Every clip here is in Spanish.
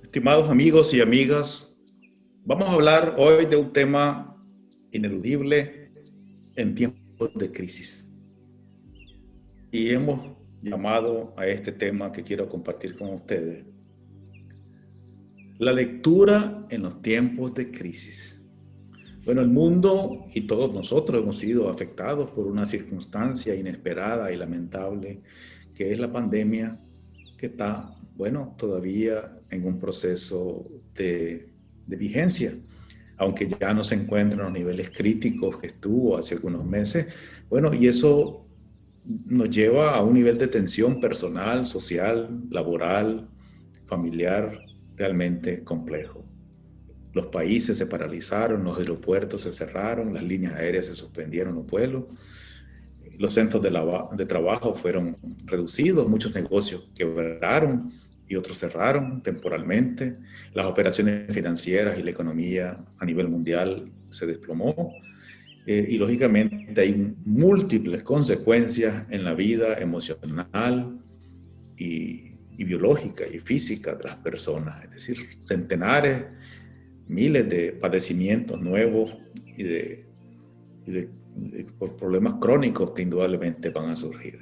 Estimados amigos y amigas, vamos a hablar hoy de un tema ineludible en tiempos de crisis. Y hemos llamado a este tema que quiero compartir con ustedes, la lectura en los tiempos de crisis. Bueno, el mundo y todos nosotros hemos sido afectados por una circunstancia inesperada y lamentable, que es la pandemia, que está, bueno, todavía en un proceso de vigencia, aunque ya no se encuentra en los niveles críticos que estuvo hace algunos meses. Bueno, y eso nos lleva a un nivel de tensión personal, social, laboral, familiar, realmente complejo. Los países se paralizaron, los aeropuertos se cerraron, las líneas aéreas se suspendieron los vuelos, los centros de trabajo fueron reducidos, muchos negocios quebraron y otros cerraron temporalmente, las operaciones financieras y la economía a nivel mundial se desplomó, y lógicamente hay múltiples consecuencias en la vida emocional y biológica y física de las personas, es decir, centenares, miles de padecimientos nuevos y de por problemas crónicos que indudablemente van a surgir.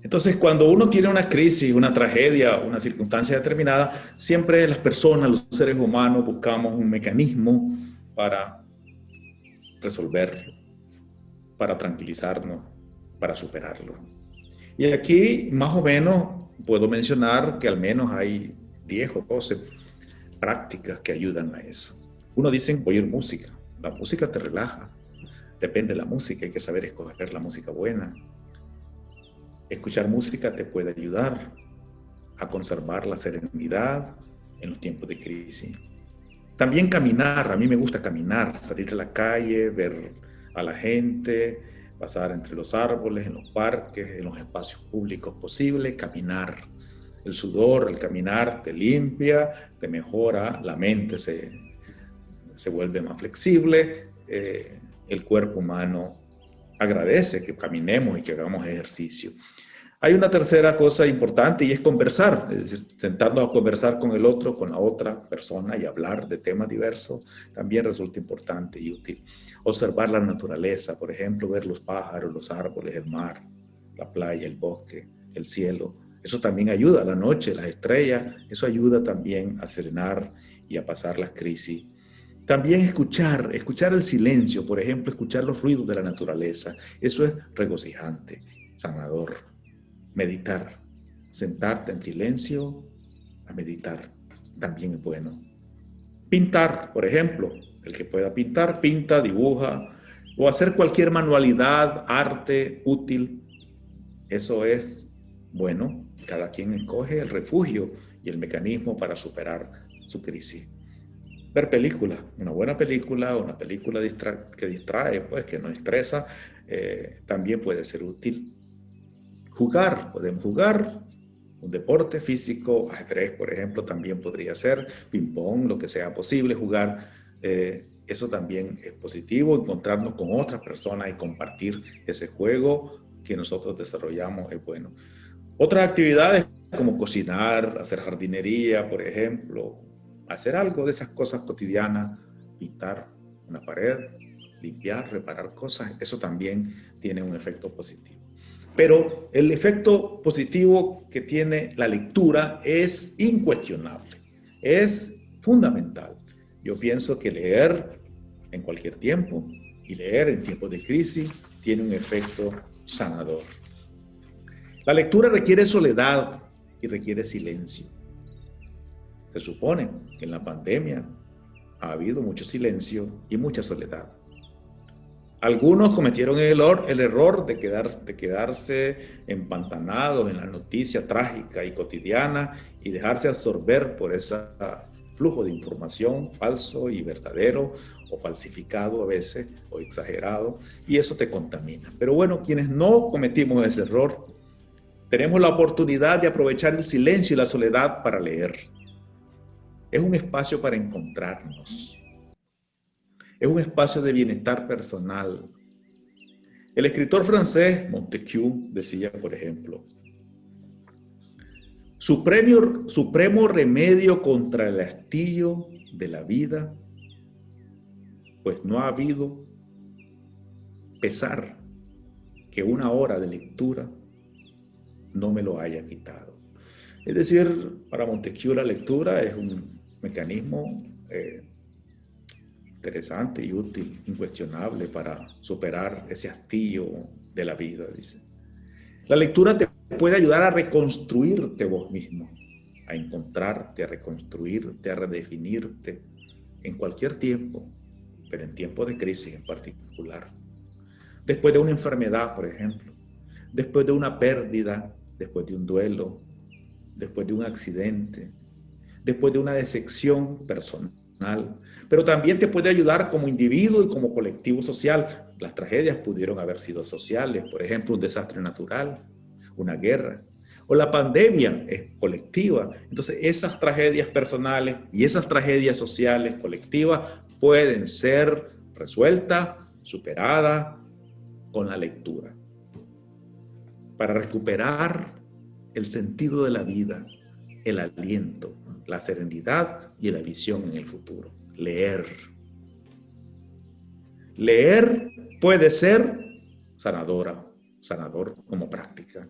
Entonces, cuando uno tiene una crisis, una tragedia, una circunstancia determinada, siempre las personas, los seres humanos, buscamos un mecanismo para resolverlo, para tranquilizarnos, para superarlo. Y aquí, más o menos, puedo mencionar que al menos hay 10 o 12 prácticas que ayudan a eso. Uno dice oír música. La música te relaja. Depende de la música, hay que saber escoger la música buena. Escuchar música te puede ayudar a conservar la serenidad en los tiempos de crisis. También caminar, a mí me gusta caminar, salir a la calle, ver a la gente, pasar entre los árboles, en los parques, en los espacios públicos posibles, caminar. El sudor, el caminar te limpia, te mejora, la mente se vuelve más flexible, el cuerpo humano agradece que caminemos y que hagamos ejercicio. Hay una tercera cosa importante y es conversar, es decir, sentarnos a conversar con el otro, con la otra persona y hablar de temas diversos también resulta importante y útil. Observar la naturaleza, por ejemplo, ver los pájaros, los árboles, el mar, la playa, el bosque, el cielo. Eso también ayuda, la noche, las estrellas, eso ayuda también a serenar y a pasar las crisis. También escuchar el silencio, por ejemplo, escuchar los ruidos de la naturaleza. Eso es regocijante, sanador. Meditar, sentarte en silencio a meditar, también es bueno. Pintar, por ejemplo, el que pueda pintar, pinta, dibuja, o hacer cualquier manualidad, arte útil. Eso es bueno. Cada quien escoge el refugio y el mecanismo para superar su crisis. Ver películas, una buena película, una película que distrae, pues, que no estresa, también puede ser útil. Jugar, podemos jugar un deporte físico, ajedrez, por ejemplo, también podría ser, ping-pong, lo que sea posible, jugar. Eso también es positivo, encontrarnos con otras personas y compartir ese juego que nosotros desarrollamos es bueno. Otras actividades como cocinar, hacer jardinería, por ejemplo, hacer algo de esas cosas cotidianas, pintar una pared, limpiar, reparar cosas, eso también tiene un efecto positivo. Pero el efecto positivo que tiene la lectura es incuestionable, es fundamental. Yo pienso que leer en cualquier tiempo y leer en tiempos de crisis tiene un efecto sanador. La lectura requiere soledad y requiere silencio. Se supone que en la pandemia ha habido mucho silencio y mucha soledad. Algunos cometieron el error de quedarse empantanados en la noticia trágica y cotidiana y dejarse absorber por ese flujo de información falso y verdadero o falsificado a veces o exagerado, y eso te contamina. Pero bueno, quienes no cometimos ese error, tenemos la oportunidad de aprovechar el silencio y la soledad para leer. Es un espacio para encontrarnos. Es un espacio de bienestar personal. El escritor francés Montesquieu decía, por ejemplo, supremo remedio contra el hastío de la vida, pues no ha habido pesar que una hora de lectura no me lo haya quitado. Es decir, para Montesquieu la lectura es un mecanismo interesante y útil, incuestionable para superar ese hastío de la vida, dice. La lectura te puede ayudar a reconstruirte vos mismo, a encontrarte, a reconstruirte, a redefinirte en cualquier tiempo, pero en tiempos de crisis en particular. Después de una enfermedad, por ejemplo, después de una pérdida, después de un duelo, después de un accidente, después de una decepción personal, pero también te puede ayudar como individuo y como colectivo social. Las tragedias pudieron haber sido sociales, por ejemplo, un desastre natural, una guerra, o la pandemia es colectiva. Entonces, esas tragedias personales y esas tragedias sociales colectivas pueden ser resueltas, superadas con la lectura, para recuperar el sentido de la vida, el aliento, la serenidad y la visión en el futuro. Leer. Leer puede ser sanador como práctica.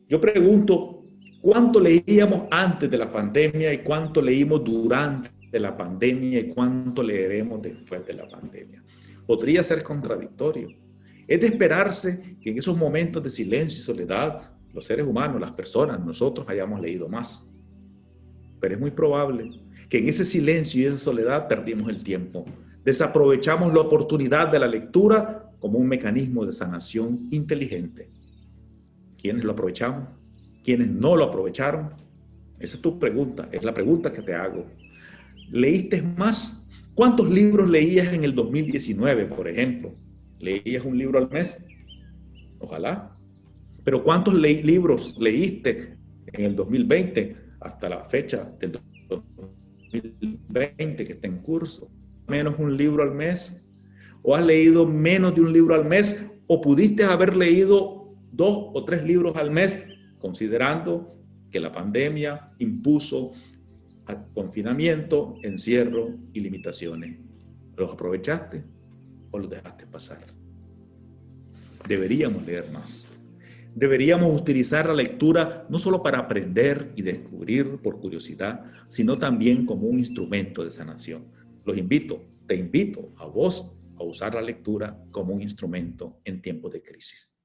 Yo pregunto, ¿cuánto leíamos antes de la pandemia y cuánto leímos durante la pandemia y cuánto leeremos después de la pandemia? Podría ser contradictorio. Es de esperarse que en esos momentos de silencio y soledad, los seres humanos, las personas, nosotros hayamos leído más. Pero es muy probable que en ese silencio y esa soledad perdimos el tiempo. Desaprovechamos la oportunidad de la lectura como un mecanismo de sanación inteligente. ¿Quiénes lo aprovechamos? ¿Quiénes no lo aprovecharon? Esa es tu pregunta, es la pregunta que te hago. ¿Leíste más? ¿Cuántos libros leías en el 2019, por ejemplo? ¿Leías un libro al mes? Ojalá. Pero ¿cuántos libros leíste en el 2020 hasta la fecha del 2020 que está en curso? ¿Menos un libro al mes? ¿O has leído menos de un libro al mes? ¿O pudiste haber leído 2 o 3 libros al mes, considerando que la pandemia impuso confinamiento, encierro y limitaciones? ¿Los aprovechaste o los dejaste pasar? Deberíamos leer más. Deberíamos utilizar la lectura no solo para aprender y descubrir por curiosidad, sino también como un instrumento de sanación. Te invito a vos a usar la lectura como un instrumento en tiempos de crisis.